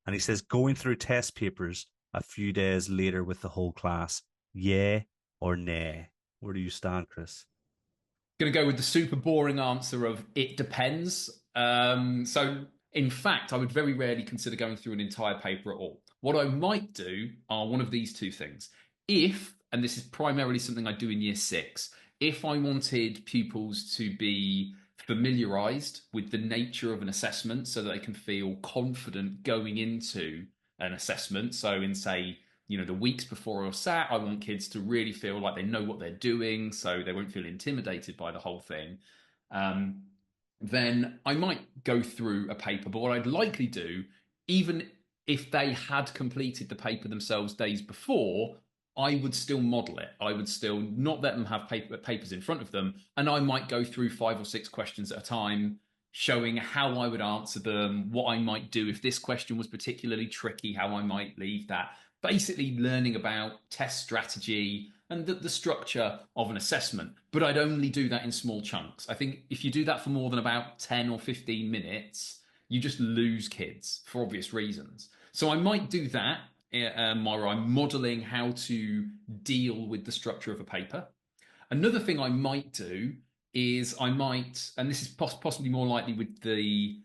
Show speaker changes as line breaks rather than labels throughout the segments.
And he says, going through test papers a few days later with the whole class, yeah or nay? Where do you stand, Chris?
Going to go with the super boring answer of it depends. So, in fact, I would very rarely consider going through an entire paper at all. What I might do are one of these two things. If, and this is primarily something I do in year six, if I wanted pupils to be familiarized with the nature of an assessment so that they can feel confident going into an assessment. So, in say, the weeks before a sat, I want kids to really feel like they know what they're doing, so they won't feel intimidated by the whole thing. Um, then I might go through a paper. But what I'd likely do, even if they had completed the paper themselves days before, I would still model it. I would still not let them have papers in front of them, and I might go through 5 or 6 questions at a time, showing how I would answer them, what I might do if this question was particularly tricky, how I might leave that. Basically, learning about test strategy and the structure of an assessment. But I'd only do that in small chunks. I think if you do that for more than about 10 or 15 minutes, you just lose kids for obvious reasons. So I might do that, where I'm modeling how to deal with the structure of a paper. Another thing I might do is I might, and this is possibly more likely with the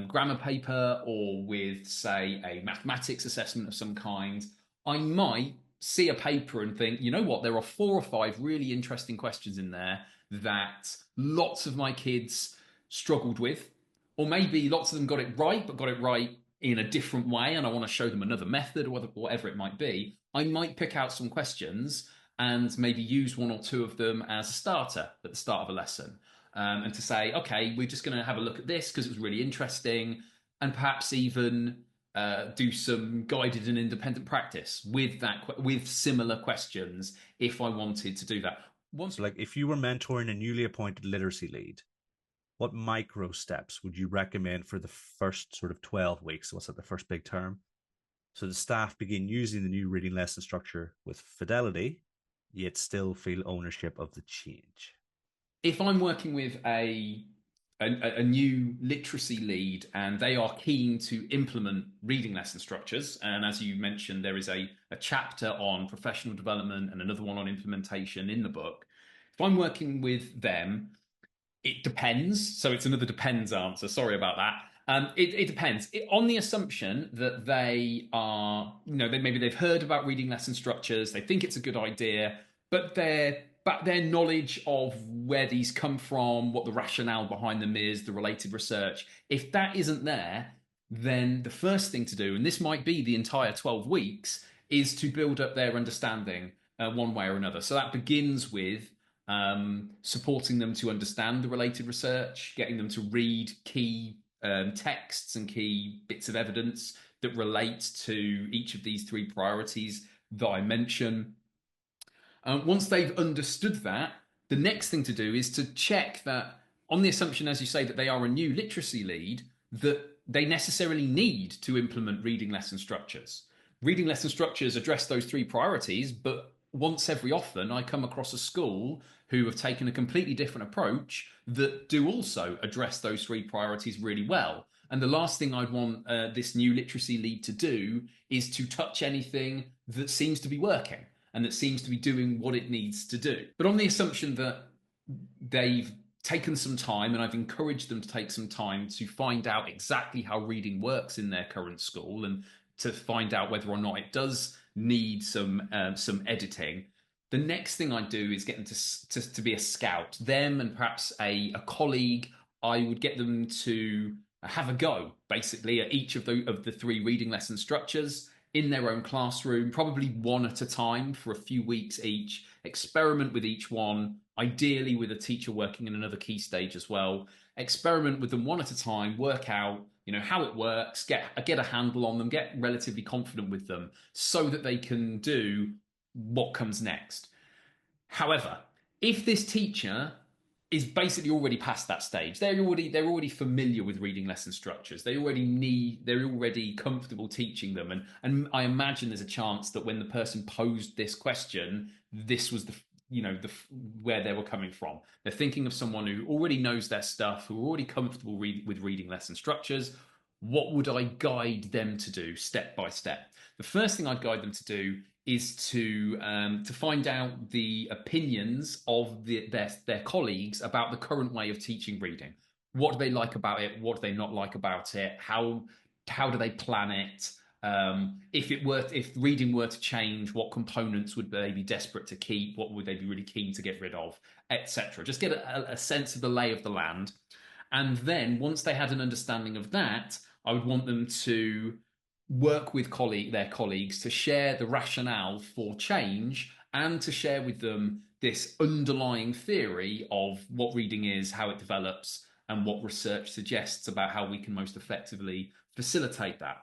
grammar paper or with, say, a mathematics assessment of some kind, I might see a paper and think, you know what, there are 4 or 5 really interesting questions in there that lots of my kids struggled with, or maybe lots of them got it right, but got it right in a different way, and I want to show them another method or whatever it might be. I might pick out some questions and maybe use 1 or 2 of them as a starter at the start of a lesson. And to say, okay, we're just going to have a look at this because it was really interesting, and perhaps even do some guided and independent practice with with similar questions if I wanted to do that.
So, like, if you were mentoring a newly appointed literacy lead, what micro steps would you recommend for the first sort of 12 weeks? What's that, the first big term? So the staff begin using the new reading lesson structure with fidelity, yet still feel ownership of the change.
If I'm working with a new literacy lead and they are keen to implement reading lesson structures, and as you mentioned, there is a chapter on professional development and another one on implementation in the book. If I'm working with them, it depends. So it's another depends answer. Sorry about that. It depends on the assumption that they are, maybe they've heard about reading lesson structures, they think it's a good idea, but their knowledge of where these come from, what the rationale behind them is, the related research, if that isn't there, then the first thing to do, and this might be the entire 12 weeks, is to build up their understanding one way or another. So that begins with supporting them to understand the related research, getting them to read key texts and key bits of evidence that relate to each of these 3 priorities that I mention. Once they've understood that, the next thing to do is to check that, on the assumption, as you say, that they are a new literacy lead, that they necessarily need to implement reading lesson structures. Reading lesson structures address those 3 priorities, but once every often I come across a school who have taken a completely different approach that do also address those 3 priorities really well. And the last thing I'd want this new literacy lead to do is to touch anything that seems to be working and that seems to be doing what it needs to do. But on the assumption that they've taken some time, and I've encouraged them to take some time to find out exactly how reading works in their current school and to find out whether or not it does need some editing. The next thing I do is get them to be a scout. Them and perhaps a colleague. I would get them to have a go, basically, at each of the 3 reading lesson structures in their own classroom, probably one at a time for a few weeks each. Experiment with each one, ideally with a teacher working in another key stage as well. Experiment with them one at a time, work out how it works, get a handle on them, get relatively confident with them so that they can do what comes next. However, if this teacher is basically already past that stage, they're already familiar with reading lesson structures, they're already comfortable teaching them, and I imagine there's a chance that when the person posed this question, this was the where they were coming from. They're thinking of someone who already knows their stuff, who are already comfortable with reading lesson structures. what would I guide them to do step by step? The first thing I'd guide them to do is to find out the opinions of their colleagues about the current way of teaching reading. What do they like about it? What do they not like about it? How do they plan it? If reading were to change, what components would they be desperate to keep? What would they be really keen to get rid of, etc. Just get a sense of the lay of the land. And then once they had an understanding of that, I would want them to work with their colleagues to share the rationale for change and to share with them this underlying theory of what reading is, how it develops, and what research suggests about how we can most effectively facilitate that.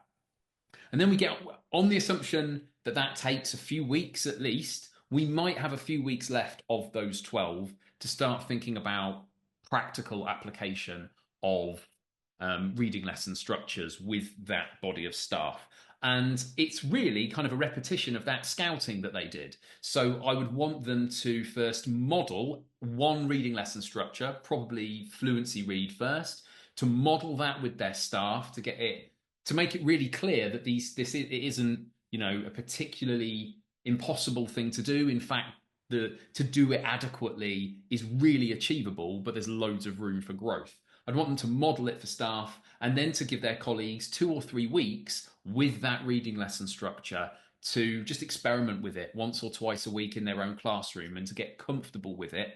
And then we get on the assumption that that takes a few weeks at least. We might have a few weeks left of those 12 to start thinking about practical application of reading lesson structures with that body of staff. And it's really kind of a repetition of that scouting that they did. So I would want them to first model one reading lesson structure, probably fluency read first, to model that with their staff to make it really clear that it isn't, a particularly impossible thing to do. In fact, to do it adequately is really achievable, but there's loads of room for growth. I'd want them to model it for staff and then to give their colleagues 2 or 3 weeks with that reading lesson structure to just experiment with it once or twice a week in their own classroom and to get comfortable with it.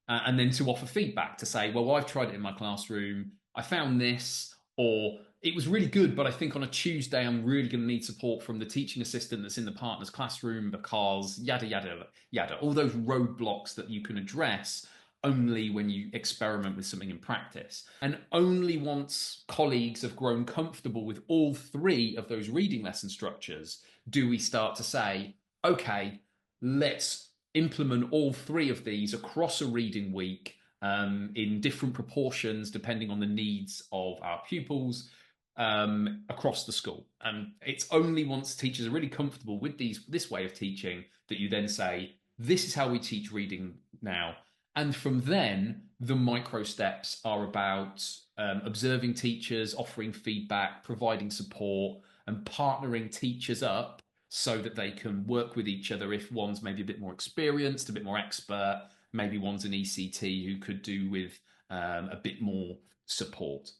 And then to offer feedback to say, well, I've tried it in my classroom. I found this, or it was really good, but I think on a Tuesday, I'm really going to need support from the teaching assistant that's in the partner's classroom because yada, yada, yada. All those roadblocks that you can address only when you experiment with something in practice. And only once colleagues have grown comfortable with all 3 of those reading lesson structures do we start to say, okay, let's implement all 3 of these across a reading week in different proportions depending on the needs of our pupils across the school. And it's only once teachers are really comfortable with this way of teaching that you then say, this is how we teach reading now. And from then, the micro steps are about observing teachers, offering feedback, providing support, and partnering teachers up so that they can work with each other if one's maybe a bit more experienced, a bit more expert, maybe one's an ECT who could do with a bit more support.